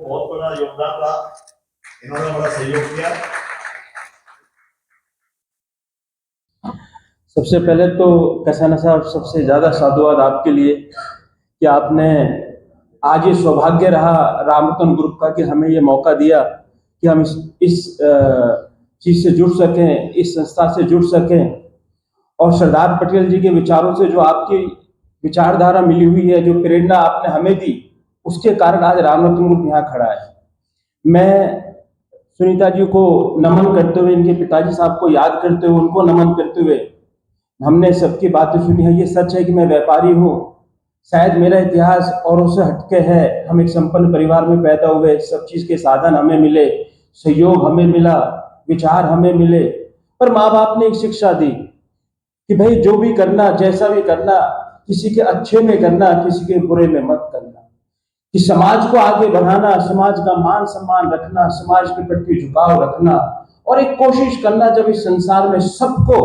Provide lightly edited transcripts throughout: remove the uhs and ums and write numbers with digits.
बहुत बड़ा योगदान रहा, इन्होंने बड़ा सहयोग किया। सबसे पहले तो कसाना साहब, सबसे ज़्यादा साधुवाद आपके लिए कि आपने आज ये सौभाग्य रहा रामरतन ग्रुप का कि हमें ये मौका दिया कि हम इस चीज़ से जुड़ सकें, इस संस्था से जुड़ सकें। और सरदार पटेल जी के विचारों से जो आपकी विचारधारा मिली हुई है, जो प्रेरणा आपने हमें दी, उसके कारण आज रामरतन ग्रुप यहाँ खड़ा है। मैं सुनीता जी को नमन करते हुए, इनके पिताजी साहब को याद करते हुए, उनको नमन करते हुए, हमने सबकी बातें सुनी है। ये सच है कि मैं व्यापारी हूँ, शायद मेरा इतिहास औरों से हटके है। हम एक संपन्न परिवार में पैदा हुए, सब चीज के साधन हमें मिले, सहयोग हमें मिला, विचार हमें मिले, पर माँ बाप ने एक शिक्षा दी कि भाई जो भी करना, जैसा भी करना, किसी के अच्छे में करना, किसी के बुरे में मत करना। कि समाज को आगे बढ़ाना, समाज का मान सम्मान रखना, समाज के प्रति झुकाव रखना, और एक कोशिश करना जब इस संसार में सबको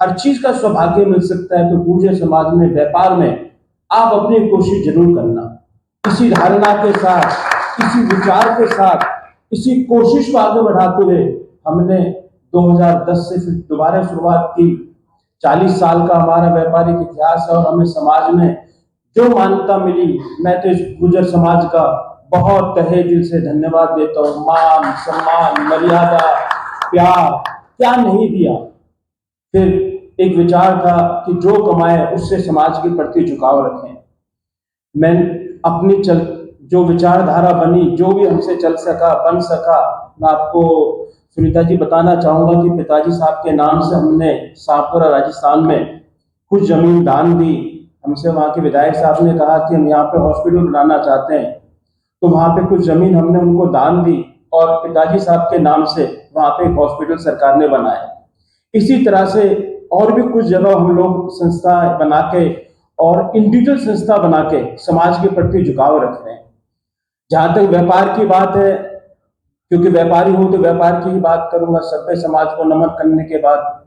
हर चीज का सौभाग्य मिल सकता है, तो पूरे समाज में, व्यापार में आप अपनी कोशिश जरूर करना। इसी धारणा के साथ, इसी विचार के साथ, इसी कोशिश को आगे बढ़ाते हुए हमने 2010 से फिर दोबारा शुरुआत की। 40 साल का हमारा व्यापारिक इतिहास है और हमें समाज में जो मान्यता मिली, मैं तो इस गुर्जर समाज का बहुत तहे दिल से धन्यवाद देता हूँ। मान सम्मान, मर्यादा, प्यार क्या नहीं दिया। फिर एक विचार था कि जो कमाए उससे समाज के प्रति झुकाव रखें। मैं अपनी जो विचारधारा बनी, जो भी हमसे चल सका, बन सका, मैं आपको सुनीता जी बताना चाहूंगा कि पिताजी साहब के नाम से हमने शाहपुरा राजस्थान में कुछ जमीन दान दी। हमसे वहाँ के विधायक साहब ने कहा कि हम यहाँ पे हॉस्पिटल बनाना चाहते हैं, तो वहाँ पे कुछ जमीन हमने उनको दान दी और पिताजी साहब के नाम से वहाँ पे एक हॉस्पिटल सरकार ने बनाया। इसी तरह से और भी कुछ जगह हम लोग संस्था बना के और इंडिविजुअल संस्था बना के समाज के प्रति झुकाव रख रहे हैं। जहां तक व्यापार की बात है, क्योंकि व्यापारी हूं तो व्यापार की ही बात करूंगा। सभ्य समाज को नमन करने के बाद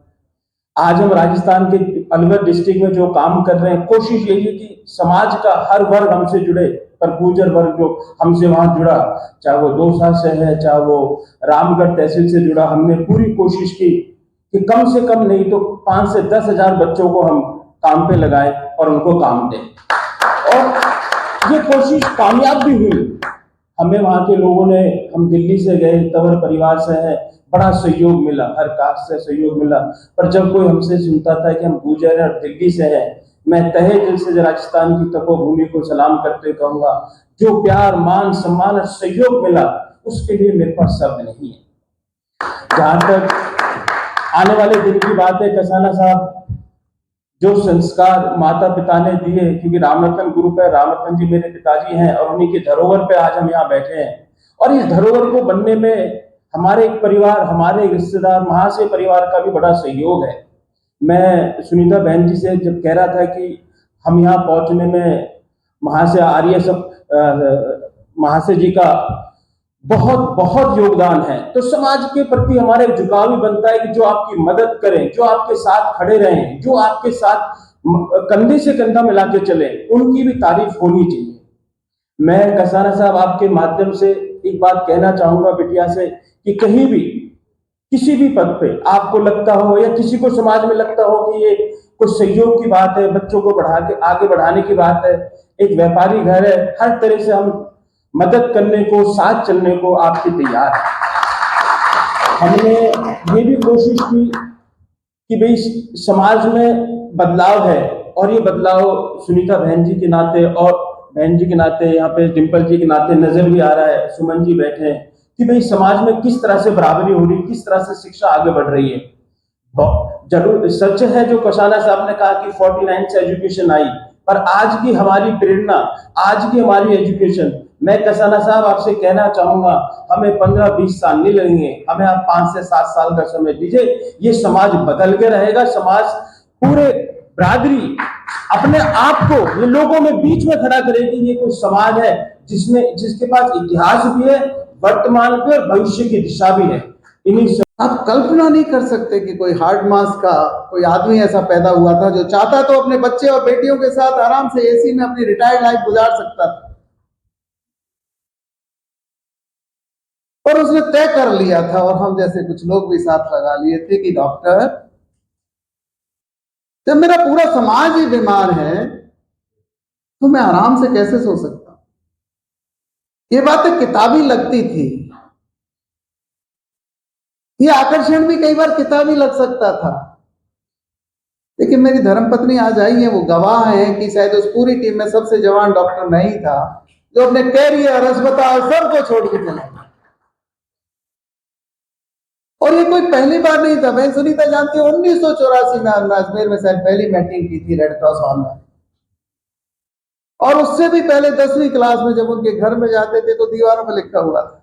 आज हम राजस्थान के अलवर डिस्ट्रिक्ट में जो काम कर रहे हैं, कोशिश यही है कि समाज का हर वर्ग हमसे जुड़े, पर गुर्जर वर्ग जो हमसे वहां जुड़ा, चाहे वो दौसा से है, चाहे वो रामगढ़ तहसील से जुड़ा, हमने पूरी कोशिश की कि कम से कम नहीं तो 5 से 10 हजार बच्चों को हम काम पे लगाएं और उनको काम दें। और ये कोशिश कामयाब भी हुई। हमें वहां के लोगों ने, हम दिल्ली से गए, तंवर परिवार से है, बड़ा सहयोग मिला, हर कास्ट से सहयोग मिला। पर जब कोई हमसे सुनता था कि हम गुर्जर और दिल्ली से हैं, मैं तहे दिल से राजस्थान की तपोभूमि को सलाम करते कहूंगा, जो प्यार, मान सम्मान और सहयोग मिला, उसके लिए मेरे पास शब्द नहीं है। जहां तक आने वाले दिन की बात है, कसाना साहब, जो संस्कार माता पिता ने दिए, क्योंकि रामरतन ग्रुप है, रामरतन जी मेरे पिताजी हैं और उन्हीं की धरोहर पे आज हम यहाँ बैठे हैं। और इस धरोहर को बनने में हमारे एक परिवार, हमारे रिश्तेदार महाशय परिवार का भी बड़ा सहयोग है। मैं सुनीता बहन जी से जब कह रहा था कि हम यहाँ पहुंचने में महाशय आर्य सब महाशय जी का बहुत बहुत योगदान है, तो समाज के प्रति हमारे झुकाव भी बनता है कि जो आपकी मदद करें, जो आपके साथ खड़े रहें, जो आपके साथ कंधे से कंधा मिला के चले, उनकी भी तारीफ होनी चाहिए। मैं कसाना साहब आपके माध्यम से एक बात कहना चाहूंगा बिटिया से कि कहीं भी किसी भी पद पे आपको लगता हो या किसी को समाज में लगता हो कि ये कुछ सहयोग की बात है, बच्चों को बढ़ा के आगे बढ़ाने की बात है, एक व्यापारी घर है, हर तरह से हम मदद करने को, साथ चलने को आपके तैयार है। हमने ये भी कोशिश की कि भाई समाज में बदलाव है, और ये बदलाव सुनीता बहन जी के नाते और बहन जी के नाते, यहाँ पे डिम्पल जी के नाते नजर भी आ रहा है, सुमन जी बैठे हैं, कि भाई समाज में किस तरह से बराबरी हो रही, किस तरह से शिक्षा आगे बढ़ रही है। जरूर सच है जो कसाना साहब ने कहा कि 49 से एजुकेशन आई, पर आज की हमारी प्रेरणा, आज की हमारी एजुकेशन, मैं कसाना साहब आपसे कहना चाहूंगा, हमें 15-20 साल नहीं लगेंगे, हमें आप 5 से 7 साल का समय दीजिए, ये समाज बदल के रहेगा। समाज पूरे बरादरी अपने आप को ये लोगों में बीच में खड़ा करेगी। ये कोई समाज है जिसके पास इतिहास भी है, वर्तमान भी और भविष्य की दिशा भी है। इन्हीं आप कल्पना नहीं कर सकते कि कोई हार्ड मास का कोई आदमी ऐसा पैदा हुआ था जो चाहता तो अपने बच्चे और बेटियों के साथ आराम से एसी में अपनी रिटायर्ड लाइफ गुजार सकता था। और उसने तय कर लिया था, और हम जैसे कुछ लोग भी साथ लगा लिए थे कि डॉक्टर, जब मेरा पूरा समाज ही बीमार है तो मैं आराम से कैसे सो सकता हूं। ये बातें किताबी लगती थी, ये आकर्षण भी कई बार किताबी लग सकता था, लेकिन मेरी धर्मपत्नी आज आई है, वो गवाह है कि शायद उस पूरी टीम में सबसे जवान डॉक्टर मैं ही था जो अपने कैरियर, अस्पताल सबको छोड़ के चला गया। और ये कोई पहली बार नहीं था। मैं सुनीता जानती हूँ 1984 में अजमेर में शायद पहली मीटिंग की थी रेड क्रॉस हॉल में, और उससे भी पहले 10वीं क्लास में जब उनके घर में जाते थे तो दीवारों पर लिखा हुआ था,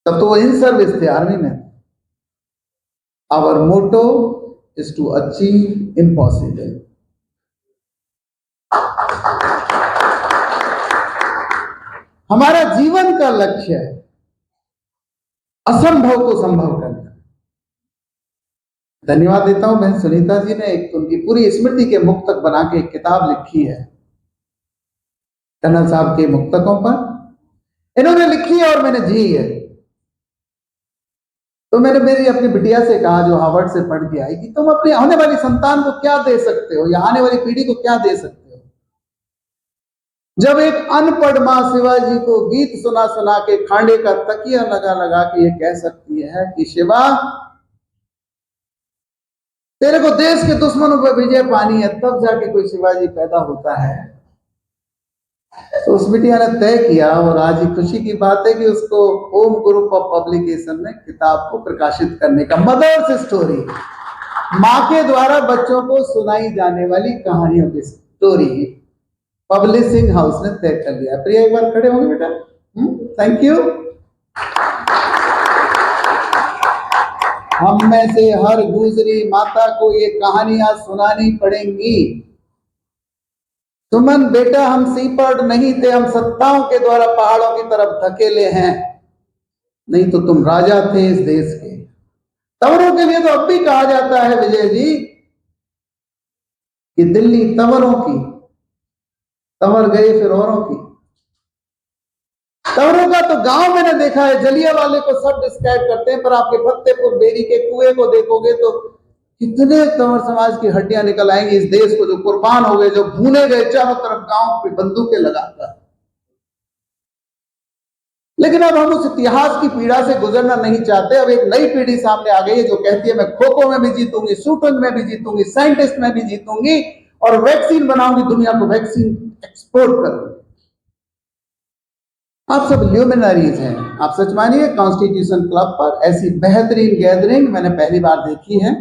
तब तो वो इन सर्विस थे, आर्मी में। Our motto is to achieve impossible. हमारा जीवन का लक्ष्य है असंभव को संभव करना। धन्यवाद देता हूं बहन सुनीता जी ने, एक उनकी पूरी स्मृति के मुक्तक बना के एक किताब लिखी है टनल साहब के मुक्तकों पर, इन्होंने लिखी है और मैंने जी है। तो मैंने मेरी अपनी बिटिया से कहा जो हार्वर्ड से पढ़ के आई कि तुम अपनी आने वाली संतान को क्या दे सकते हो या आने वाली पीढ़ी को क्या दे सकते हो, जब एक अनपढ़ मां शिवाजी को गीत सुना सुना के खांडे का तकिया लगा लगा के ये कह सकती है कि शिवा तेरे को देश के दुश्मनों पर विजय पानी है, तब जाके कोई शिवाजी पैदा होता है। तो उस बिटिया ने तय किया, और आज ही खुशी की बात है कि उसको होम ग्रुप ऑफ पब्लिकेशन में किताब को प्रकाशित करने का, मदर्स स्टोरी, मां के द्वारा बच्चों को सुनाई जाने वाली कहानियों की स्टोरी, पब्लिशिंग हाउस ने तय कर लिया। प्रिया एक बार खड़े होंगे बेटा, थैंक यू। हम में से हर गुजरी माता को ये कहानियां सुनानी पड़ेंगी। सुमन बेटा, हम सीपड़ नहीं थे, हम सत्ताओं के द्वारा पहाड़ों की तरफ धकेले हैं, नहीं तो तुम राजा थे इस देश के। तंवरों के लिए तो अब भी कहा जाता है विजय जी कि दिल्ली तंवरों की, तंवर गए फिर औरों की। तंवरों का तो गांव मैंने देखा है, जलियांवाले को सब डिस्क्राइब करते हैं, पर आपके फतेहपुर बेरी के कुएं को देखोगे तो कितने तंवर समाज की हड्डियां निकल आएंगी इस देश को, जो कुर्बान हो गए, जो भूने गए, चारों तरफ गांव पे बंदूकें लगाकर। लेकिन अब हम उस इतिहास की पीड़ा से गुजरना नहीं चाहते। अब एक नई पीढ़ी सामने आ गई है जो कहती है मैं खो-खो में भी जीतूंगी, शूटिंग में भी जीतूंगी, साइंटिस्ट में भी जीतूंगी, और वैक्सीन बनाऊंगी, दुनिया को वैक्सीन एक्सपोर्ट करूंगी। आप सब ल्यूमिनरीज हैं। आप सच मानिए कॉन्स्टिट्यूशन क्लब पर ऐसी बेहतरीन गैदरिंग मैंने पहली बार देखी है।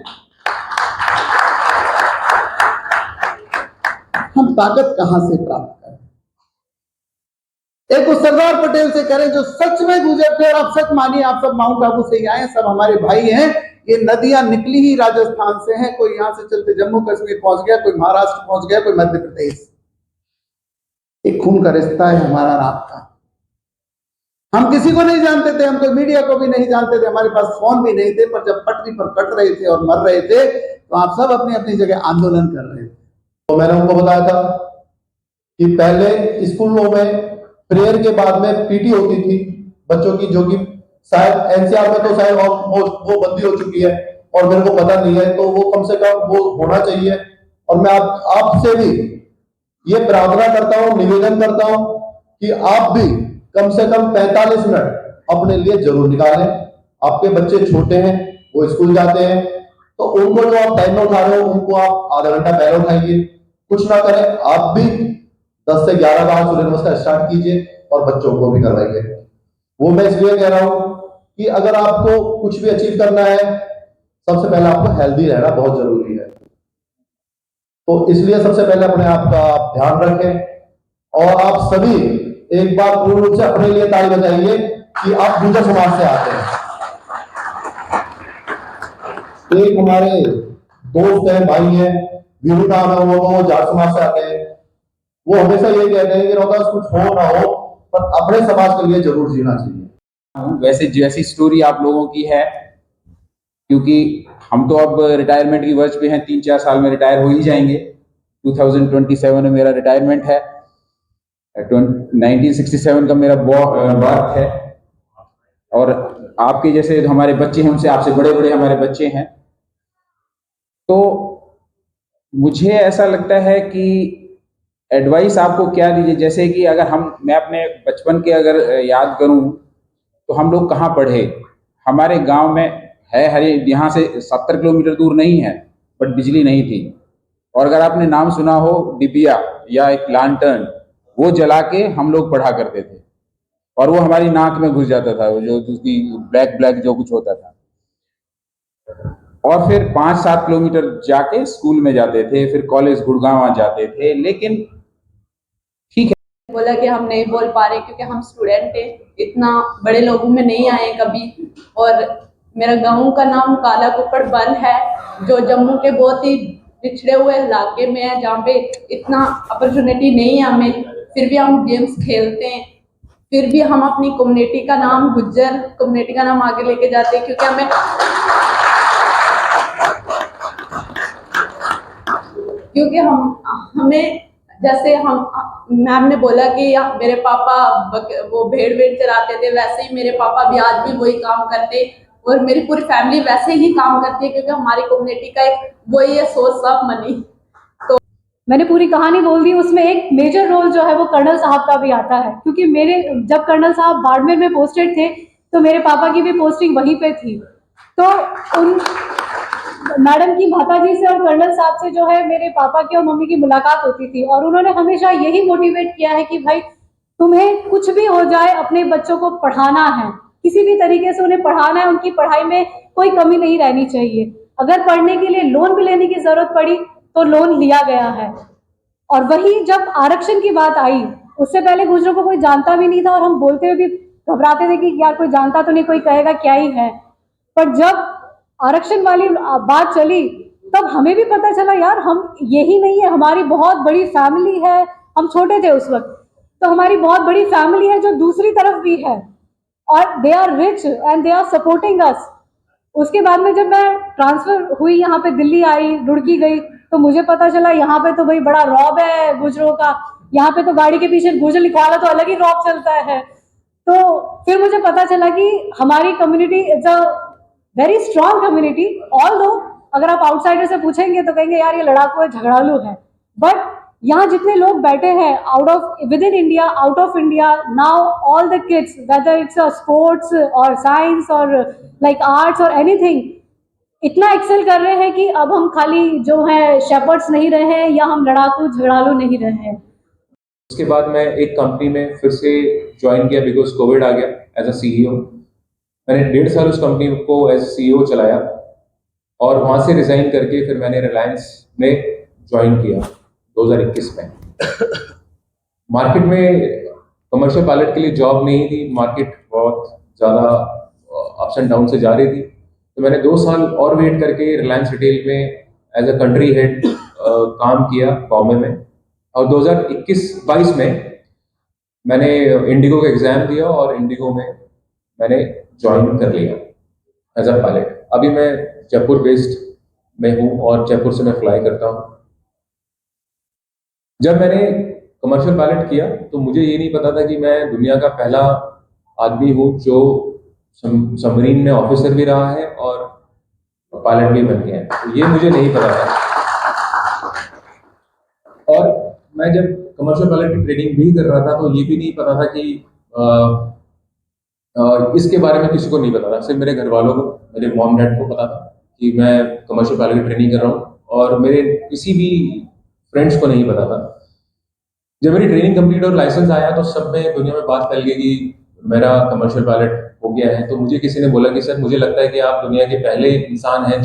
हम ताकत कहां से प्राप्त करें? एक उस सरदार पटेल से करें जो सच में गुजर थे। और आप सच मानिए, आप सब माउंट आबू से ही आए, सब हमारे भाई हैं। ये नदियां निकली ही राजस्थान से हैं, कोई यहां से चलते जम्मू कश्मीर पहुंच गया, कोई महाराष्ट्र पहुंच गया, कोई मध्य प्रदेश। एक खून का रिश्ता है हमारा, रास्ता। हम किसी को नहीं जानते थे, हम कोई मीडिया को भी नहीं जानते थे, हमारे पास फोन भी नहीं थे, पर जब पटरी पर कट रहे थे और मर रहे थे तो आप सब अपनी अपनी जगह आंदोलन कर रहे थे। तो मैंने उनको बताया था कि पहले स्कूलों में प्रेयर के बाद में पीटी होती थी बच्चों की, जो कि शायद एनसीआर में तो शायद वो बंदी हो चुकी है और मेरे को पता नहीं है, तो वो कम से कम वो होना चाहिए। और मैं आपसे भी ये प्रार्थना करता हूँ, निवेदन करता हूँ कि आप भी कम से कम 45 मिनट अपने लिए जरूर निकालें। आपके बच्चे छोटे हैं, वो स्कूल जाते हैं, तो उनको जो आप टाइम में उठा रहे हो उनको आप आधा घंटा पहले उठाइए। कुछ ना करें, आप भी 10 से 11 बार सूर्य नमस्कार स्टार्ट कीजिए और बच्चों को भी करवाइए। वो मैं इसलिए कह रहा हूं कि अगर आपको कुछ भी अचीव करना है, सबसे पहले आपको हेल्दी रहना बहुत जरूरी है। तो इसलिए सबसे पहले अपने आप का आप ध्यान रखें। और आप सभी एक बार पूर्ण रूप से अपने लिए ताली बजाइए कि आप गुर्जर समाज से आते हैं। एक हमारे दोस्त हैं, भाई हैं, वीरू नाम है, वो जाट समाज से आते हैं। वो हमेशा ये कहते हैं कि रोहतास कुछ हो ना हो, पर अपने समाज के लिए जरूर जीना चाहिए। वैसे जैसी स्टोरी आप लोगों की है, क्योंकि हम तो अब रिटायरमेंट की वर्ष पे हैं, 3-4 साल में रिटायर हो ही जाएंगे। 2027 में मेरा रिटायरमेंट है। 1967 का मेरा बर्थ है। और आपके जैसे हमारे बच्चे हैं, उनसे आपसे बड़े बड़े हमारे बच्चे हैं। तो मुझे ऐसा लगता है कि एडवाइस आपको क्या दीजिए, जैसे कि अगर मैं अपने बचपन के अगर याद करूं तो हम लोग कहाँ पढ़े, हमारे गांव में है हरे, यहाँ से 70 किलोमीटर दूर नहीं है, बट बिजली नहीं थी। और अगर आपने नाम सुना हो डिबिया या एक लालटेन, वो जला के हम लोग पढ़ा करते थे, और वो हमारी नाक में घुस जाता था, वो जो उसकी ब्लैक ब्लैक जो कुछ होता था। और फिर 5-7 किलोमीटर जाके स्कूल में जाते थे, फिर कॉलेज गुड़गांव जाते थे। लेकिन ठीक है, बोला कि हम नहीं बोल पा रहे क्योंकि हम स्टूडेंट थे, इतना बड़े लोगों में नहीं आए कभी। और मेरा गांव का नाम काला कुपड़ बन है, जो जम्मू के बहुत ही पिछड़े हुए इलाके में है, जहाँ पे इतना अपॉर्चुनिटी नहीं है हमें। फिर भी हम गेम्स खेलते हैं, फिर भी हम अपनी कम्युनिटी का नाम, गुज्जर कम्युनिटी का नाम आगे लेके जाते हैं, क्योंकि हमें जैसे मैम ने बोला कि मेरे पापा वो भेड़ चराते थे, वैसे ही मेरे पापा भी आज भी वही काम करते, और मेरी पूरी फैमिली वैसे ही काम करती है, क्योंकि हमारी कम्युनिटी का एक वही है सोर्स ऑफ मनी। तो मैंने पूरी कहानी बोल दी। उसमें एक मेजर रोल जो है वो कर्नल साहब का भी आता है, क्योंकि जब कर्नल साहब बाड़मेर में पोस्टेड थे तो मेरे पापा की भी पोस्टिंग वहीं पे थी। तो उन मैडम की माताजी से और कर्नल साहब से जो है मेरे पापा की और मम्मी की मुलाकात होती थी, और उन्होंने हमेशा यही मोटिवेट किया है कि भाई तुम्हें कुछ भी हो जाए अपने बच्चों को पढ़ाना है, किसी भी तरीके से उन्हें पढ़ाना है, उनकी पढ़ाई में कोई कमी नहीं रहनी चाहिए। अगर पढ़ने के लिए लोन भी लेने की जरूरत पड़ी तो लोन लिया गया है। और वही जब आरक्षण की बात आई, उससे पहले गुजरों को कोई जानता भी नहीं था, और हम बोलते हुए भी घबराते थे कि यार कोई जानता तो नहीं, कोई कहेगा क्या ही है। पर जब आरक्षण वाली बात चली तब हमें भी पता चला यार हम यही नहीं है, हमारी बहुत बड़ी फैमिली है। हम छोटे थे उस वक्त, तो हमारी बहुत बड़ी फैमिली है जो दूसरी तरफ भी है, और they are rich and they are supporting us. उसके बाद में जब मैं ट्रांसफर हुई, यहाँ पे दिल्ली आई, रुड़की गई, तो मुझे पता चला यहाँ पे तो भाई बड़ा रौब है गुजरों का, यहाँ पे तो गाड़ी के पीछे गुजर लिखवा ला तो अलग ही रौब चलता है। तो फिर मुझे पता चला कि हमारी community is a very strong community. Although अगर आप आउटसाइडर से पूछेंगे तो कहेंगे यार ये लड़ाकू है, झगड़ालू है, बट यहाँ जितने लोग बैठे हैं with in India, out of India, now all the kids, whether it's a sports और साइंस और लाइक आर्ट्स और एनीथिंग, इतना एक्सेल कर रहे हैं कि अब हम खाली जो है शेपर्ड्स नहीं रहे हैं, या हम लड़ाकू झगड़ालू नहीं रहे हैं। उसके बाद मैं एक कंपनी में फिर से ज्वाइन किया, बिकॉज कोविड आ गया, एज अ सीईओ। मैंने 1.5 साल उस कंपनी को एज सीईओ चलाया, और वहाँ से रिजाइन करके फिर मैंने रिलायंस में ज्वाइन किया 2021 में। मार्केट में कमर्शियल पायलट के लिए जॉब नहीं थी, मार्केट बहुत ज़्यादा अप्स एंड डाउन से जा रही थी, तो मैंने 2 साल और वेट करके रिलायंस रिटेल में एज अ कंट्री हेड काम किया बॉम्बे में। और 2021-22 में मैंने इंडिगो का एग्ज़ाम दिया, और इंडिगो में मैंने ज्वाइन कर लिया एज अ पायलट। अभी मैं जयपुर बेस्ड में हूँ, और जयपुर से मैं फ्लाई करता हूँ। जब मैंने कमर्शियल पायलट किया तो मुझे ये नहीं पता था कि मैं दुनिया का पहला आदमी हूँ जो सबमरीन में ऑफिसर भी रहा है और पायलट भी बन गया है, तो ये मुझे नहीं पता था। और मैं जब कमर्शियल पायलट की ट्रेनिंग भी कर रहा था तो ये भी नहीं पता था कि इसके बारे में किसी को नहीं पता था, सिर्फ मेरे घर वालों को, मेरे मॉम डैड को पता था कि मैं कमर्शियल पायलट की ट्रेनिंग कर रहा हूँ, और मेरे किसी भी फ्रेंड्स को नहीं पता था। जब मेरी ट्रेनिंग कंप्लीट और लाइसेंस आया तो सब में दुनिया में बात फैल गई कि मेरा कमर्शियल पायलट हो गया है। तो मुझे किसी ने बोला कि सर मुझे लगता है कि आप दुनिया के पहले इंसान हैं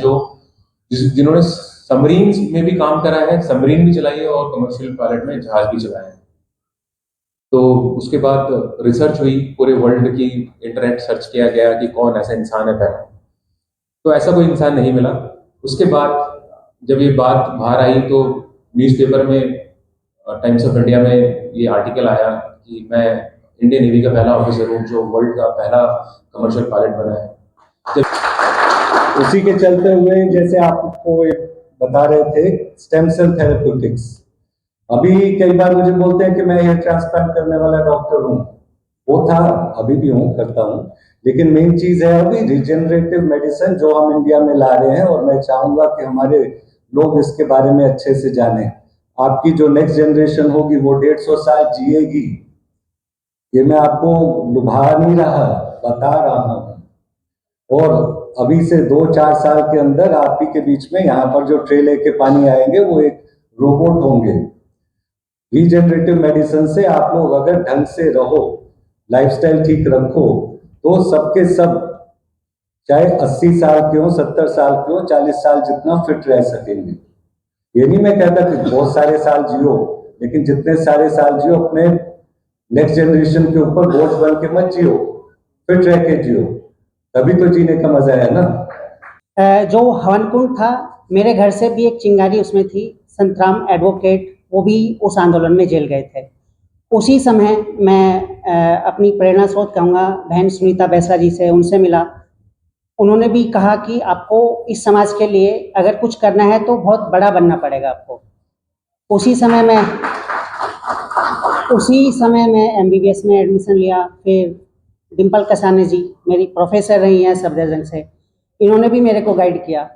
जिन्होंने सबमरीन में भी काम करा है, सबमरीन भी चलाई है और कमर्शियल पायलट में जहाज भी चलाया है। तो उसके बाद रिसर्च हुई, पूरे वर्ल्ड की इंटरनेट सर्च किया गया कि कौन ऐसा इंसान है पहला, तो ऐसा कोई इंसान नहीं मिला। उसके बाद जब ये बात बाहर आई तो न्यूज़पेपर में, टाइम्स ऑफ इंडिया में ये आर्टिकल आया कि मैं इंडियन नेवी का पहला ऑफिसर हूँ जो वर्ल्ड का पहला कमर्शियल पायलट बना है। उसी के चलते हुए जैसे आपको बता रहे थे स्टेम सेल थेरेप्यूटिक्स, अभी कई बार मुझे बोलते हैं कि मैं हेयर ट्रांसप्लांट करने वाला डॉक्टर हूँ, वो था, अभी भी हूँ, करता हूँ। लेकिन मेन चीज है अभी रिजेनरेटिव मेडिसिन जो हम इंडिया में ला रहे हैं, और मैं चाहूंगा कि हमारे लोग इसके बारे में अच्छे से जाने। आपकी जो नेक्स्ट जनरेशन होगी वो 150 साल जिएगी, ये मैं आपको लुभा नहीं रहा, बता रहा हूँ। और अभी से 2-4 साल के अंदर आप ही के बीच में यहाँ पर जो ट्रे लेके पानी आएंगे वो एक रोबोट होंगे। रीजनरेटिव मेडिसिन से आप लोग अगर ढंग से रहो, लाइफस्टाइल ठीक रखो, तो सबके सब चाहे 80 साल के हो, 70 साल के हो, 40 साल जितना फिट रह सकेंगे। ये नहीं मैं कहता कि बहुत सारे साल जियो, लेकिन जितने सारे साल जियो अपने नेक्स्ट जनरेशन के ऊपर बोझ बन के मत जियो, फिट रह के जियो, तभी तो जीने का मजा है ना। जो हवन कुंड था, मेरे घर से भी एक चिंगारी उसमें थी, संतराम एडवोकेट, वो भी उस आंदोलन में जेल गए थे। उसी समय मैं अपनी प्रेरणा स्रोत कहूँगा बहन सुनीता बैसरा जी से, उनसे मिला। उन्होंने भी कहा कि आपको इस समाज के लिए अगर कुछ करना है तो बहुत बड़ा बनना पड़ेगा आपको। उसी समय मैं MBBS में एडमिशन लिया। फिर डिम्पल कसाने जी मेरी प्रोफेसर रही हैं सफदरजंग से, इन्होंने भी मेरे को गाइड किया।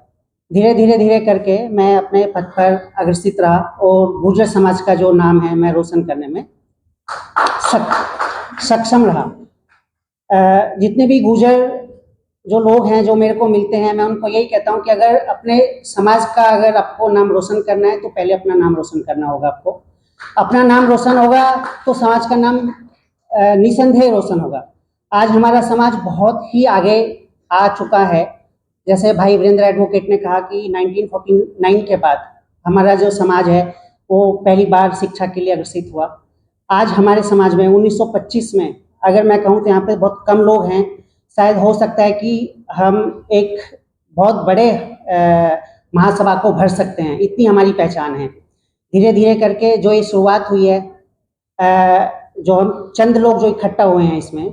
धीरे करके मैं अपने पथ पर अग्रसित रहा और गुर्जर समाज का जो नाम है मैं रोशन करने में सक्षम रहा। जितने भी गुर्जर जो लोग हैं जो मेरे को मिलते हैं, मैं उनको यही कहता हूँ कि अगर अपने समाज का अगर आपको नाम रोशन करना है तो पहले अपना नाम रोशन करना होगा। आपको अपना नाम रोशन होगा तो समाज का नाम निसंदेह रोशन होगा। आज हमारा समाज बहुत ही आगे आ चुका है। जैसे भाई वीरेंद्र एडवोकेट ने कहा कि 1949 के बाद हमारा जो समाज है वो पहली बार शिक्षा के लिए अग्रसित हुआ। आज हमारे समाज में 1925 में अगर मैं कहूँ तो यहाँ पे बहुत कम लोग हैं। शायद हो सकता है कि हम एक बहुत बड़े महासभा को भर सकते हैं, इतनी हमारी पहचान है। धीरे करके जो ये शुरुआत हुई है, जो हम चंद लोग जो इकट्ठा हुए हैं इसमें,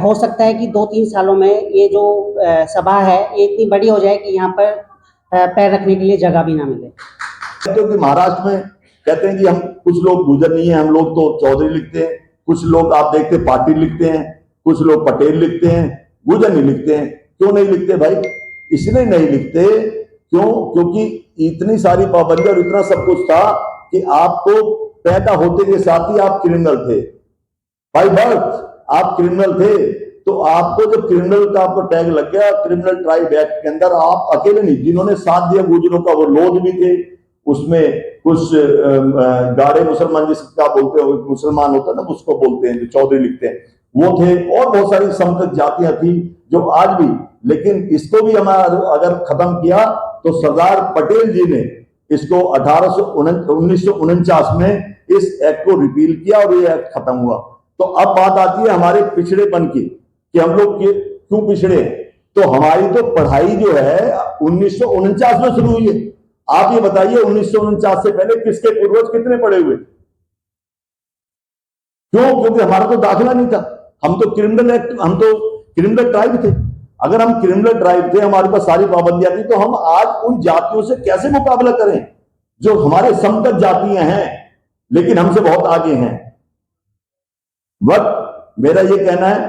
हो सकता है कि 2-3 सालों में ये जो सभा है ये इतनी बड़ी हो जाए कि यहाँ पर पैर रखने के लिए जगह भी ना मिले। क्योंकि महाराष्ट्र में कहते हैं कि हम कुछ लोग गुर्जर नहीं है, हम लोग तो चौधरी लिखते हैं, कुछ लोग आप देखते हैं पाटिल लिखते हैं, कुछ लोग पटेल लिखते हैं, गुर्जर नहीं लिखते हैं। क्यों नहीं लिखते भाई? इसलिए नहीं लिखते क्योंकि इतनी सारी पाबंदी और इतना सब कुछ था कि आपको पैदा होते के साथ ही आप क्रिमिनल थे, बाय बर्थ आप क्रिमिनल थे। तो आपको जब क्रिमिनल का आपको टैग लग गया क्रिमिनल ट्राइब एक्ट के अंदर, आप अकेले नहीं, जिन्होंने साथ दिया गुर्जरों का वो लोग भी थे, उसमें कुछ गाड़े मुसलमान जिसका बोलते हो, मुसलमान होता है ना उसको बोलते हैं, जो चौधरी लिखते हैं, वो थे। और बहुत सारी समकक्ष जातियां थी जो आज भी, लेकिन इसको भी हमारा अगर खत्म किया तो सरदार पटेल जी ने इसको 1949 में इस एक्ट को रिपील किया और ये एक्ट खत्म हुआ। तो अब बात आती है हमारे पिछड़ेपन की कि हम लोग क्यों पिछड़े हैं। तो हमारी तो पढ़ाई जो है 1949 में शुरू हुई है। आप ये बताइए 1949 से पहले किसके पूर्वज कितने पढ़े हुए? क्यों? क्योंकि हमारा तो दाखिला नहीं था, हम तो क्रिमिनल ट्राइब थे। अगर हम क्रिमिनल ट्राइब थे, हमारे पास सारी पाबंदियां थी, तो हम आज उन जातियों से कैसे मुकाबला करें जो हमारे समकक्ष जातियां हैं लेकिन हमसे बहुत आगे हैं। बट मेरा ये कहना है,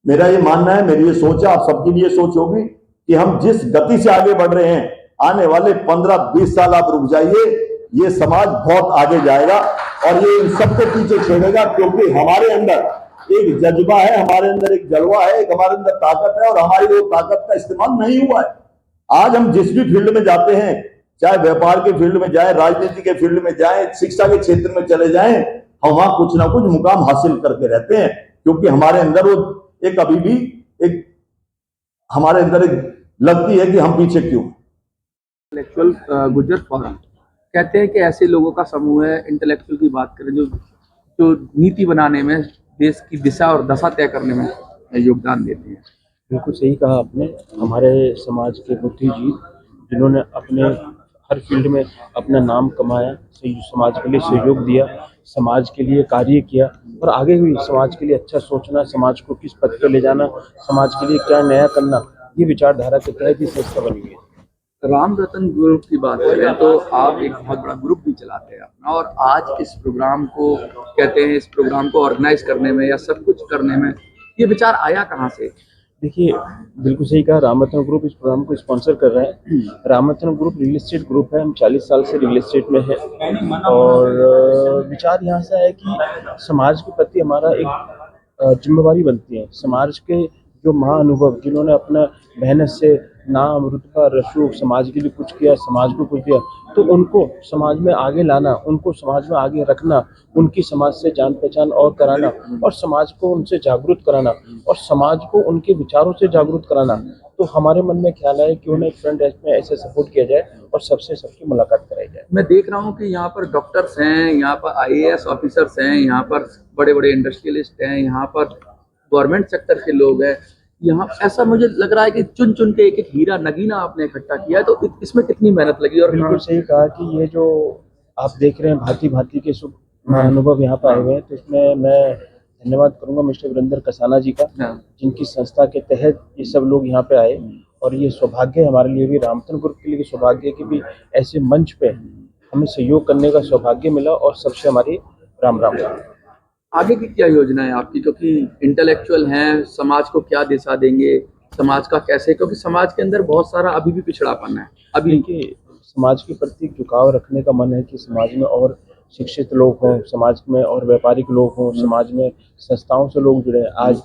मेरा ये मानना है, मेरी ये सोच है, आप सबकी भी ये सोच होगी कि हम जिस गति से आगे बढ़ रहे हैं, आने वाले 15-20 साल आप रुक जाइए, ये समाज बहुत आगे जाएगा और ये इन सबको पीछे छोड़ेगा। क्योंकि हमारे अंदर एक जज्बा है, हमारे अंदर एक जलवा है, एक हमारे अंदर ताकत है और हमारी वो ताकत का इस्तेमाल नहीं हुआ है। आज हम जिस भी फील्ड में जाते हैं, चाहे व्यापार के फील्ड में जाए, राजनीति के फील्ड में जाए, शिक्षा के क्षेत्र में चले जाएं, हम वहां कुछ ना कुछ मुकाम हासिल करके रहते हैं। क्योंकि हमारे अंदर वो एक अभी भी एक हमारे अंदर एक लगती है कि हम पीछे क्यों। इंटेलेक्चुअल गुर्जर फोरम कहते हैं कि ऐसे लोगों का समूह है, इंटेलेक्चुअल की बात करें, जो नीति बनाने में, देश की दिशा और दशा तय करने में योगदान देते हैं। बिल्कुल सही कहा आपने। हमारे समाज के बुद्धिजीवी जिन्होंने अपने हर फील्ड में अपना नाम कमाया, समाज के लिए सहयोग दिया, समाज के लिए कार्य किया और आगे हुई समाज के लिए अच्छा सोचना, समाज को किस पथ पर ले जाना, समाज के लिए क्या नया करना, ये विचारधारा के तहत ही संस्था बनी है। राम रतन ग्रुप की बात करें तो आप एक बहुत बड़ा ग्रुप भी चलाते हैं अपना, और आज इस प्रोग्राम को कहते हैं, इस प्रोग्राम को ऑर्गेनाइज करने में या सब कुछ करने में ये विचार आया कहाँ से? देखिए, बिल्कुल सही कहा, रामरत्न ग्रुप इस प्रोग्राम को स्पॉन्सर कर रहे हैं। Ramratna group real estate group है, हम 40 साल से रियल एस्टेट में हैं और विचार यहाँ से है कि समाज के प्रति हमारा एक जिम्मेवारी बनती है। समाज के जो महाअनुभव जिन्होंने अपना मेहनत से नाम, रुतबा, रसूख समाज के लिए कुछ किया, समाज को कुछ दिया, तो उनको समाज में आगे लाना, उनको समाज में आगे रखना, उनकी समाज से जान पहचान और कराना और समाज को उनसे जागरूक कराना और समाज को उनके विचारों से जागरूक कराना। तो हमारे मन में ख्याल है कि उन्हें फ्रंट डेस्क में ऐसे सपोर्ट किया जाए और सबसे सबकी मुलाकात कराई जाए। मैं देख रहा हूँ कि यहाँ पर डॉक्टर्स हैं, यहाँ पर IAS ऑफिसर्स हैं, यहाँ पर बड़े बड़े इंडस्ट्रियलिस्ट हैं, यहाँ पर गवर्नमेंट सेक्टर के लोग हैं। यहाँ ऐसा मुझे लग रहा है कि चुन चुन के एक एक हीरा नगीना आपने इकट्ठा किया है, तो इसमें कितनी मेहनत लगी? और बिल्कुल सही कहा कि ये जो आप देख रहे हैं भांति भांति के शुभ अनुभव यहाँ पर आए हुए हैं, तो इसमें मैं धन्यवाद करूंगा मिस्टर वीरेंद्र कसाना जी का, जिनकी संस्था के तहत ये सब लोग यहाँ पे आए। और ये सौभाग्य हमारे लिए भी, रामरत्न ग्रुप के लिए सौभाग्य कि भी ऐसे मंच पे हमें सहयोग करने का सौभाग्य मिला और सबसे हमारी राम राम। आगे की क्या योजना है आपकी? क्योंकि इंटेलेक्चुअल हैं, समाज को क्या दिशा देंगे, समाज का कैसे, क्योंकि समाज के अंदर बहुत सारा अभी भी पिछड़ापन है। अभी देखिए, समाज के प्रति झुकाव रखने का मन है कि समाज में और शिक्षित लोग हों, समाज में और व्यापारिक लोग हों, समाज में संस्थाओं से लोग जुड़े। आज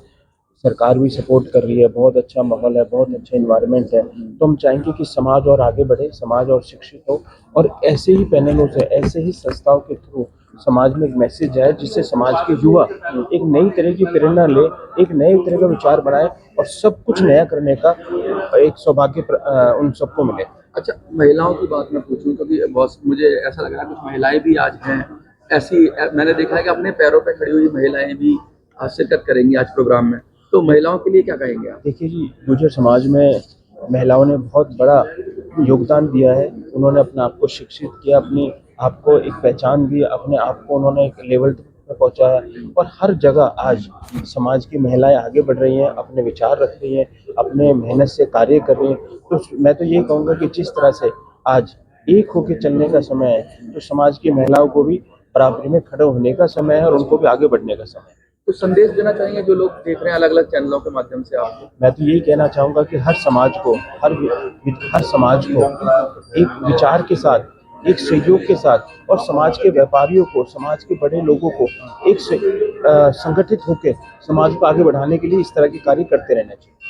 सरकार भी सपोर्ट कर रही है, बहुत अच्छा माहौल है, बहुत अच्छा इन्वायरमेंट है। तो हम चाहेंगे कि समाज और आगे बढ़े, समाज और शिक्षित हो और ऐसे ही पैनलों से, ऐसे ही संस्थाओं के थ्रू समाज में एक मैसेज जाए जिससे समाज के युवा एक नई तरह की प्रेरणा ले, एक नए तरह का विचार बनाए और सब कुछ नया करने का एक सौभाग्य उन सबको मिले। अच्छा, महिलाओं की बात मैं पूछूं, क्योंकि बहुत मुझे ऐसा लग रहा है कुछ महिलाएं भी आज हैं ऐसी, मैंने देखा है कि अपने पैरों पे खड़ी हुई महिलाएं भी शिरकत करेंगी आज प्रोग्राम में, तो महिलाओं के लिए क्या कहेंगे आप? देखिए जी, गुर्जर समाज में महिलाओं ने बहुत बड़ा योगदान दिया है। उन्होंने अपने आप को शिक्षित किया, अपनी आप को एक पहचान दी, अपने आप को उन्होंने एक लेवल तक पहुंचाया और हर जगह आज समाज की महिलाएं आगे बढ़ रही हैं, अपने विचार रख रही हैं, अपने मेहनत से कार्य कर रही हैं। तो मैं तो ये कहूँगा कि जिस तरह से आज एक होकर चलने का समय है, तो समाज की महिलाओं को भी बराबरी में खड़े होने का समय है और उनको भी आगे बढ़ने का समय है। तो संदेश देना चाहेंगे जो लोग देख रहे हैं अलग अलग चैनलों के माध्यम से आपको? मैं तो यही कहना चाहूँगा कि हर समाज को, हर समाज को एक विचार के साथ, एक सहयोग के साथ और समाज के व्यापारियों को, समाज के बड़े लोगों को एक संगठित होकर समाज को आगे बढ़ाने के लिए इस तरह के कार्य करते रहना चाहिए।